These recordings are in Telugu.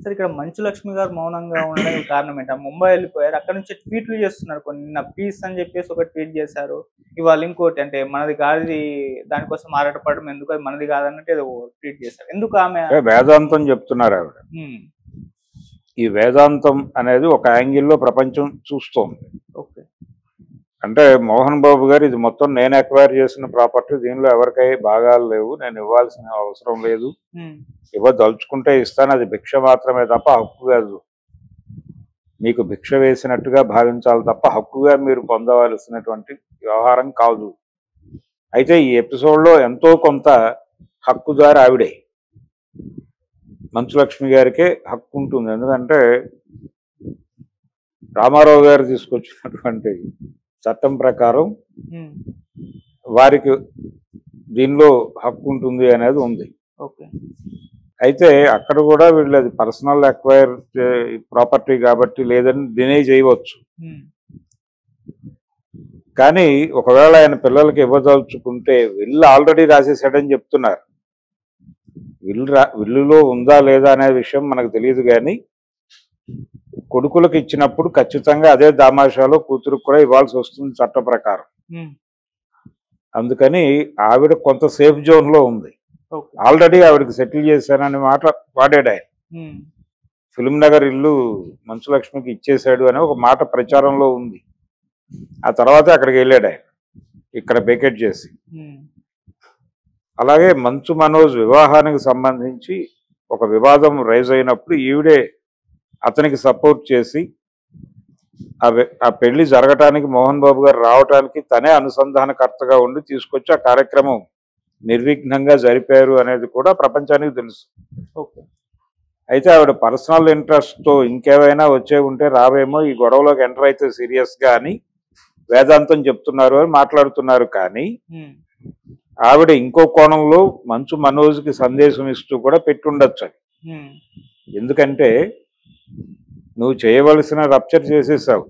సార్ ఇక్కడ మంచు లక్ష్మి గారు మౌనంగా ఉండడానికి కారణం ఏంటి? ముంబై వెళ్ళిపోయారు. అక్కడి నుంచి ట్వీట్లు చేస్తున్నారు కొన్ని. నిన్న పీస్ అని చెప్పేసి ఒక ట్వీట్ చేశారు. ఇవాళ ఇంకోటి అంటే మనది కానిది దానికోసం ఆరాటపడడం ఎందుకు? అది మనది కాదన్నట్టు ఏదో ట్వీట్ చేశారు. ఎందుకు ఆమె వేదాంతం చెప్తున్నారు ఆవిడ. హ్మ్. ఈ వేదాంతం అనేది ఒక యాంగిల్లో ప్రపంచం చూస్తోంది. ఓకే. అంటే మోహన్ బాబు గారు ఇది మొత్తం నేను ఎక్వైర్ చేసిన ప్రాపర్టీ, దీనిలో ఎవరికై భాగాలు లేవు, నేను ఇవ్వాల్సిన అవసరం లేదు, ఇవ్వదలుచుకుంటే ఇస్తాను, అది భిక్ష మాత్రమే తప్ప హక్కు కాదు, మీకు భిక్ష వేసినట్టుగా భావించాలి తప్ప హక్కుగా మీరు పొందవలసినటువంటి వ్యవహారం కాదు. అయితే ఈ ఎపిసోడ్లో ఎంతో కొంత హక్కుదారు ఆవిడే, మంచు లక్ష్మి గారికే హక్కు ఉంటుంది. ఎందుకంటే రామారావు గారు తీసుకొచ్చినటువంటి చట్టం ప్రకారం వారికి దీనిలో హక్కు ఉంటుంది అనేది ఉంది. అయితే అక్కడ కూడా వీళ్ళు అది పర్సనల్ అక్వైర్ ప్రాపర్టీ కాబట్టి లేదని డినై చేయవచ్చు. కానీ ఒకవేళ ఆయన పిల్లలకి ఇవ్వదలుచుకుంటే విల్లు ఆల్రెడీ రాసేసాడని చెప్తున్నారు. విల్లులో ఉందా లేదా అనే విషయం మనకు తెలియదు, కానీ కొడుకులకు ఇచ్చినప్పుడు ఖచ్చితంగా అదే దామాషాలో కూతురుకు కూడా ఇవ్వాల్సి వస్తుంది చట్ట ప్రకారం. అందుకని ఆవిడ కొంత సేఫ్ జోన్ లో ఉంది. ఆల్రెడీ ఆవిడకి సెటిల్ చేశానని మాట వాడాడు ఆయన. ఫిల్మ్ నగర్ ఇల్లు మంచు లక్ష్మికి ఇచ్చేశాడు అని ఒక మాట ప్రచారంలో ఉంది. ఆ తర్వాత అక్కడికి వెళ్ళాడు ఆయన, ఇక్కడ బేకెట్ చేసి. అలాగే మంచు మనోజ్ వివాహానికి సంబంధించి ఒక వివాదం రైజ్ అయినప్పుడు ఈవిడే అతనికి సపోర్ట్ చేసి ఆ పెళ్లి జరగటానికి, మోహన్ బాబు గారు రావటానికి తనే అనుసంధానకర్తగా ఉండి తీసుకొచ్చి ఆ కార్యక్రమం నిర్విఘ్నంగా జరిపారు అనేది కూడా ప్రపంచానికి తెలుసు. అయితే ఆవిడ పర్సనల్ ఇంట్రెస్ట్తో ఇంకేమైనా వచ్చే ఉంటే రావేమో, ఈ గొడవలోకి ఎంటర్ అయితే సీరియస్గా అని వేదాంతం చెప్తున్నారు అని మాట్లాడుతున్నారు. కానీ ఆవిడ ఇంకో కోణంలో మంచు మనోజ్కి సందేశం ఇస్తూ కూడా పెట్టుండొచ్చు. ఎందుకంటే నువ్వు చేయవలసిన రప్చర్ చేసేసావు,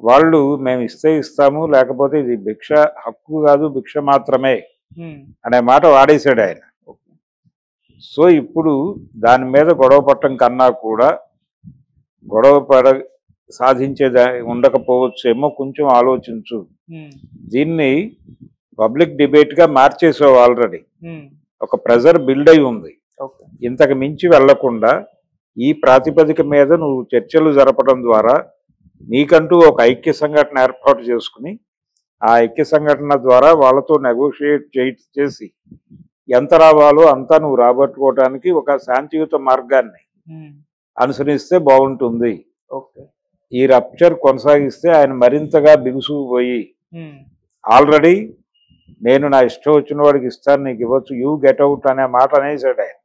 వాళ్ళు మేము ఇస్తే ఇస్తాము, లేకపోతే ఇది భిక్ష హక్కు కాదు భిక్ష మాత్రమే అనే మాట వాడేశాడు ఆయన. సో ఇప్పుడు దాని మీద గొడవ పట్టడం కన్నా కూడా గొడవ సాధించేది ఉండకపోవచ్చేమో, కొంచెం ఆలోచించు, దీన్ని పబ్లిక్ డిబేట్ గా మార్చేసావు ఆల్రెడీ, ఒక ప్రెజర్ బిల్డ్ అయి ఉంది, ఇంతకు మించి వెళ్లకుండా ఈ ప్రాతిపదిక మీద నువ్వు చర్చలు జరపడం ద్వారా నీకంటూ ఒక ఐక్య సంఘటన ఏర్పాటు చేసుకుని ఆ ఐక్య సంఘటన ద్వారా వాళ్ళతో నెగోషియేట్ చేసి ఎంత రావాలో అంతా నువ్వు రాబట్టుకోవడానికి ఒక శాంతియుత మార్గాన్ని అనుసరిస్తే బాగుంటుంది. ఈ రప్చర్ కొనసాగిస్తే ఆయన మరింతగా బిగుసుకుపోయి ఆల్రెడీ నేను నా ఇష్టం వచ్చిన వాడికి ఇస్తాను, నీకు ఇవ్వచ్చు, యూ గెట్ అవుట్ అనే మాట అనేసాడు ఆయన.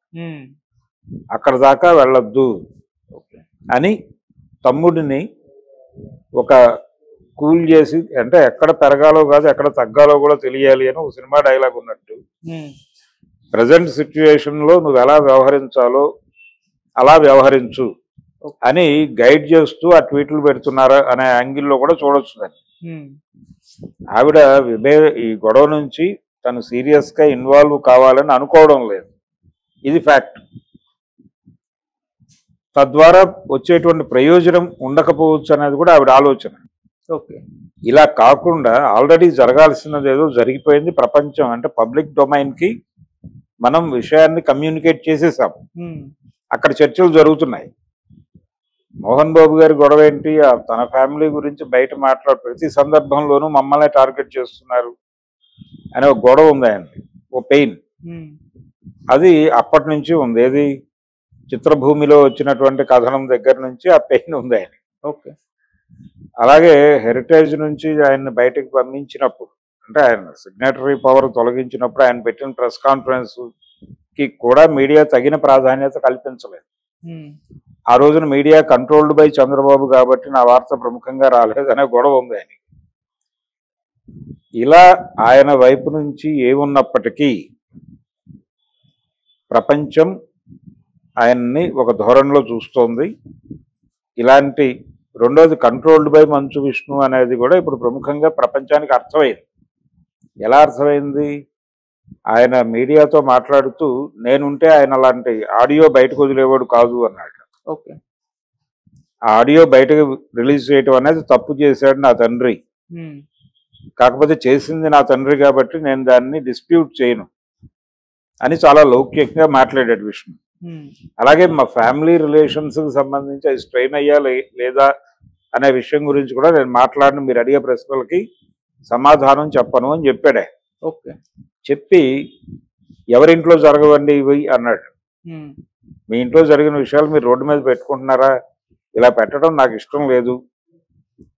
అక్కడ దాకా వెళ్ళొద్దు అని తమ్ముడిని ఒక కూల్ చేసి, అంటే ఎక్కడ పెరగాలో కాదు ఎక్కడ తగ్గాలో కూడా తెలియాలి అని ఒక సినిమా డైలాగ్ ఉన్నట్టు ప్రజెంట్ సిచ్యువేషన్ లో నువ్వు ఎలా వ్యవహరించాలో అలా వ్యవహరించు అని గైడ్ చేస్తూ ఆ ట్వీట్లు పెడుతున్నారా అనే యాంగిల్లో కూడా చూడొచ్చు దాన్ని. ఆవిడ ఈ గొడవ నుంచి తను సీరియస్ గా ఇన్వాల్వ్ కావాలని అనుకోవడం లేదు, ఇది ఫ్యాక్ట్. తద్వారా వచ్చేటువంటి ప్రయోజనం ఉండకపోవచ్చు అనేది కూడా ఆవిడ ఆలోచన. ఇలా కాకుండా ఆల్రెడీ జరగాల్సినది ఏదో జరిగిపోయింది, ప్రపంచం అంటే పబ్లిక్ డొమైన్ కి మనం విషయాన్ని కమ్యూనికేట్ చేసేసాం, అక్కడ చర్చలు జరుగుతున్నాయి. మోహన్ బాబు గారి గొడవ ఏంటి, తన ఫ్యామిలీ గురించి బయట ప్రతి సందర్భంలోనూ మమ్మల్ని టార్గెట్ చేస్తున్నారు అనే ఒక గొడవ ఉంది ఆయనకి, ఓ పెయిన్. అది అప్పటి నుంచి ఉంది, ఏది చిత్రభూమిలో వచ్చినటువంటి కథనం దగ్గర నుంచి ఆ పెయిన్ ఉంది ఆయన. అలాగే హెరిటేజ్ నుంచి ఆయన్ని బయటకు పంపించినప్పుడు, అంటే ఆయన సిగ్నేటరీ పవర్ తొలగించినప్పుడు ఆయన పెట్టిన ప్రెస్ కాన్ఫరెన్స్ కి కూడా మీడియా తగిన ప్రాధాన్యత కల్పించలేదు. ఆ రోజున మీడియా కంట్రోల్డ్ బై చంద్రబాబు కాబట్టి నా వార్త ప్రముఖంగా రాలేదనే గొడవ ఉంది ఆయన. ఇలా ఆయన వైపు నుంచి ఏమున్నప్పటికీ ప్రపంచం ఆయన్ని ఒక ధోరణిలో చూస్తోంది. ఇలాంటి రెండోది కంట్రోల్డ్ బై మంచు విష్ణు అనేది కూడా ఇప్పుడు ప్రముఖంగా ప్రపంచానికి అర్థమైంది. ఎలా అర్థమైంది, ఆయన మీడియాతో మాట్లాడుతూ నేనుంటే ఆయన అలాంటి ఆడియో బయటకు వదిలేవాడు కాదు అన్నాడు. ఓకే. ఆ ఆడియో బయటకు రిలీజ్ చేయడం అనేది తప్పు చేశాడు నా తండ్రి, కాకపోతే చేసింది నా తండ్రి కాబట్టి నేను దాన్ని డిస్ప్యూట్ చేయను అని చాలా లౌక్యంగా మాట్లాడాడు విష్ణు. అలాగే మా ఫ్యామిలీ రిలేషన్స్కి సంబంధించి అది స్ట్రెయిన్ అయ్యా లేదా అనే విషయం గురించి కూడా నేను మాట్లాడిన, మీరు అడిగే ప్రశ్నలకి సమాధానం చెప్పను అని చెప్పాడే. ఓకే. చెప్పి ఎవరింట్లో జరగవండి ఇవి అన్నాడు. మీ ఇంట్లో జరిగిన విషయాలు మీరు రోడ్డు మీద పెట్టుకుంటున్నారా? ఇలా పెట్టడం నాకు ఇష్టం లేదు,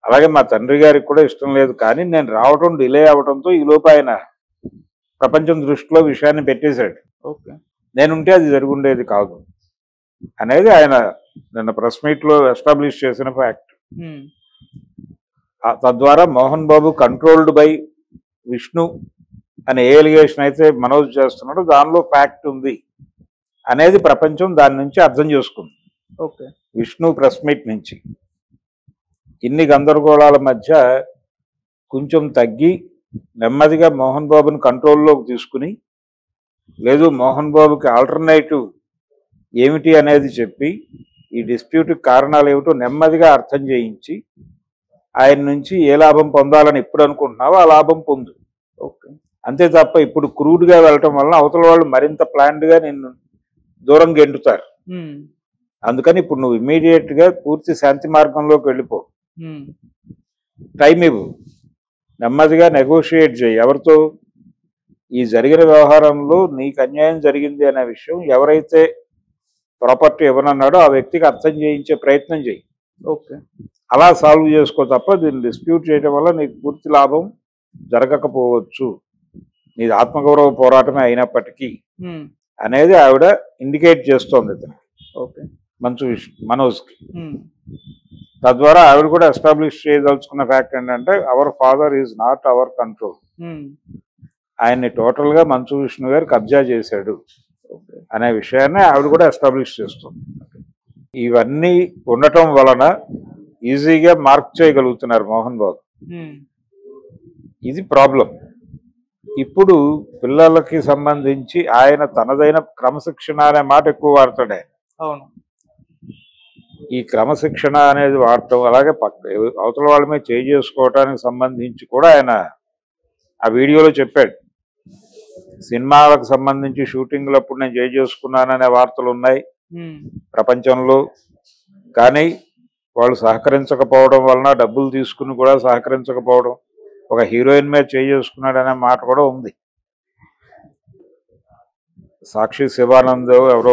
అలాగే మా తండ్రి గారికి కూడా ఇష్టం లేదు. కానీ నేను రావడం డిలే అవడంతో ఈలోపు ఆయన ప్రపంచం దృష్టిలో విషయాన్ని పెట్టేశాడు. ఓకే. నేనుంటే అది జరుగుండేది కాదు అనేది ఆయన నిన్న ప్రెస్ మీట్లో ఎస్టాబ్లిష్ చేసిన ఫ్యాక్ట్. తద్వారా మోహన్ బాబు కంట్రోల్డ్ బై విష్ణు అనే ఏ ఎలిగేషన్ అయితే మనోజ్ చేస్తున్నాడో దానిలో ఫ్యాక్ట్ ఉంది అనేది ప్రపంచం దాని నుంచి అర్థం చేసుకుంది. ఓకే. విష్ణు ప్రెస్ మీట్ నుంచి ఇన్ని గందరగోళాల మధ్య కొంచెం తగ్గి నెమ్మదిగా మోహన్ బాబుని కంట్రోల్లోకి తీసుకుని, లేదు మోహన్ బాబుకి ఆల్టర్నేటివ్ ఏమిటి అనేది చెప్పి ఈ డిస్ప్యూట్కి కారణాలు ఏమిటో నెమ్మదిగా అర్థం చేయించి ఆయన నుంచి ఏ లాభం పొందాలని ఎప్పుడు అనుకుంటున్నావో ఆ లాభం పొందు. ఓకే. అంతే తప్ప ఇప్పుడు క్రూడ్గా వెళ్ళటం వలన అవతల వాళ్ళు మరింత ప్లాన్డ్గా నిన్ను దూరం గెంటుతారు. అందుకని ఇప్పుడు నువ్వు ఇమ్మీడియట్గా పూర్తి శాంతి మార్గంలోకి వెళ్ళిపో, టైం ఇవ్వు, నెమ్మదిగా నెగోషియేట్ చేయి. ఎవరితో? ఈ జరిగిన వ్యవహారంలో నీకు అన్యాయం జరిగింది అనే విషయం ఎవరైతే ప్రాపర్టీ ఇవ్వనన్నాడో ఆ వ్యక్తికి అర్థం చేయించే ప్రయత్నం చేయి. ఓకే. అలా సాల్వ్ చేసుకో తప్ప దీన్ని డిస్ప్యూట్ చేయడం వల్ల నీకు పూర్తి లాభం జరగకపోవచ్చు, నీది ఆత్మగౌరవ పోరాటమే అయినప్పటికీ అనేది ఆవిడ ఇండికేట్ చేస్తోంది ఇతను. ఓకే. మనోజ్కి. తద్వారా ఆవిడ కూడా ఎస్టాబ్లిష్ చేయదలుచుకున్న ఫ్యాక్ట్ ఏంటంటే our father is not our control, ఆయన్ని టోటల్గా మంచు విష్ణు గారు కబ్జా చేశాడు అనే విషయాన్ని ఆవిడ కూడా ఎస్టాబ్లిష్ చేస్తుంది. ఇవన్నీ ఉండటం వలన ఈజీగా మార్క్ చేయగలుగుతున్నారు మోహన్ బాబు. ఇది ప్రాబ్లం. ఇప్పుడు పిల్లలకి సంబంధించి ఆయన తనదైన క్రమశిక్షణ అనే మాట ఎక్కువ వాడతాడే. అవును. ఈ క్రమశిక్షణ అనేది వాడటం, అలాగే అవతల వాళ్ళ మీద చేయి చేసుకోవటానికి సంబంధించి కూడా ఆయన ఆ వీడియోలో చెప్పాడు. సినిమాలకు సంబంధించి షూటింగ్లప్పుడు నేను చేయి చేసుకున్నాననే వార్తలు ఉన్నాయి ప్రపంచంలో, కానీ వాళ్ళు సహకరించకపోవడం వలన, డబ్బులు తీసుకుని కూడా సహకరించకపోవడం, ఒక హీరోయిన్ మీద చేయి చేసుకున్నాడనే మాట కూడా ఉంది. సాక్షి శివానంద్ ఎవరో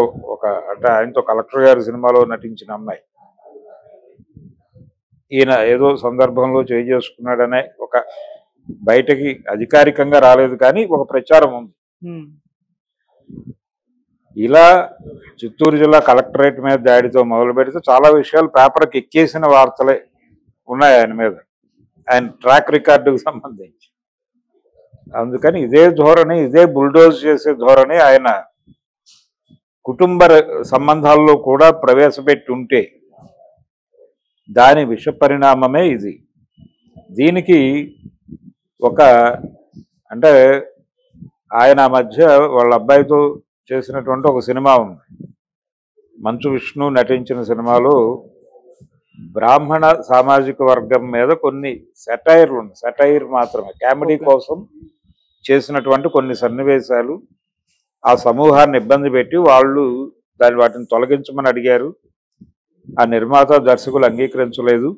అంటే ఆయనతో కలెక్టర్ గారి సినిమాలో నటించిన అమ్మాయి, ఈయన ఏదో సందర్భంలో చేయి చేసుకున్నాడనే ఒక బయటకి అధికారికంగా రాలేదు కానీ ఒక ప్రచారం ఉంది. ఇలా చిత్తూరు జిల్లా కలెక్టరేట్ మీద దాడితో మొదలు పెడితే చాలా విషయాలు పేపర్కి ఎక్కేసిన వార్తలే ఉన్నాయి ఆయన మీద, ఆయన ట్రాక్ రికార్డుకు సంబంధించి. అందుకని ఇదే ధోరణి, ఇదే బుల్డోజ్ చేసే ధోరణి ఆయన కుటుంబ సంబంధాల్లో కూడా ప్రవేశపెట్టి ఉంటే దాని విష పరిణామమే ఇది. దీనికి అంటే ఆయన మధ్య వాళ్ళ అబ్బాయితో చేసినటువంటి ఒక సినిమా ఉంది, మంచు విష్ణు నటించిన సినిమాలో బ్రాహ్మణ సామాజిక వర్గం మీద కొన్ని సెటైర్లు ఉన్నాయి. సెటైర్ మాత్రమే, కామెడీ కోసం చేసినటువంటి కొన్ని సన్నివేశాలు ఆ సమూహాన్ని ఇబ్బంది పెట్టి వాళ్ళు వాటిని తొలగించమని అడిగారు. ఆ నిర్మాత దర్శకులు అంగీకరించలేదు.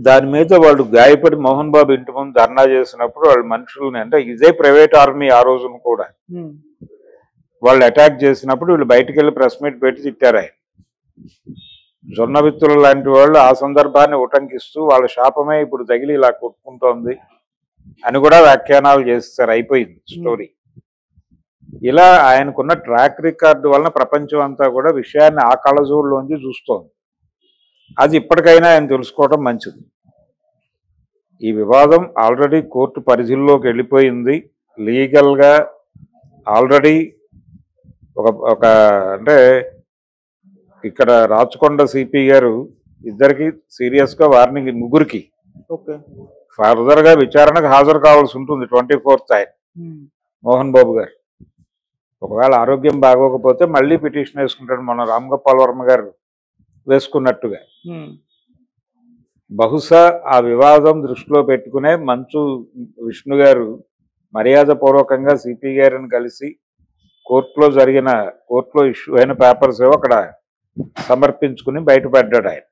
దాని మీద వాళ్ళు గాయపడి మోహన్ బాబు ఇంటి ముందు ధర్నా చేసినప్పుడు వాళ్ళ మనుషుల్ని, అంటే ఇదే ప్రైవేట్ ఆర్మీ ఆ రోజున కూడా, వాళ్ళు అటాక్ చేసినప్పుడు వీళ్ళు బయటికి వెళ్ళి ప్రెస్ మీట్ పెట్టి తిట్టారు. ఆయన జొన్నవిత్తులు లాంటి వాళ్ళు ఆ సందర్భాన్ని ఉటంకిస్తూ వాళ్ళ శాపమే ఇప్పుడు తగిలి ఇలా కొట్టుకుంటోంది అని కూడా వ్యాఖ్యానాలు చేస్తారు. అయిపోయింది స్టోరీ. ఇలా ఆయనకున్న ట్రాక్ రికార్డు వలన ప్రపంచం అంతా కూడా విషయాన్ని ఆ కళ్ళజోడులోంచి చూస్తోంది. అది ఇప్పటికైనా ఆయన తెలుసుకోవడం మంచిది. ఈ వివాదం ఆల్రెడీ కోర్టు పరిధిలోకి వెళ్ళిపోయింది. లీగల్గా ఆల్రెడీ అంటే ఇక్కడ రాచకొండ సిపి గారు ఇద్దరికి సీరియస్గా వార్నింగ్, ముగ్గురికి ఫర్దర్గా విచారణకు హాజరు కావాల్సి ఉంటుంది 24th ఆయన. మోహన్ బాబు గారు. ఒకవేళ ఆరోగ్యం బాగోకపోతే మళ్ళీ పిటిషన్ వేసుకుంటాడు, మన రామ్ గోపాల్ వర్మ గారు వేసుకున్నట్టుగా. బహుశా ఆ వివాదం దృష్టిలో పెట్టుకునే మంచు విష్ణు గారు మర్యాదపూర్వకంగా సిపి గారిని కలిసి కోర్టులో ఇష్యూ అయిన పేపర్స్ ఏవో అక్కడ సమర్పించుకుని బయటపడ్డాడు ఆయన.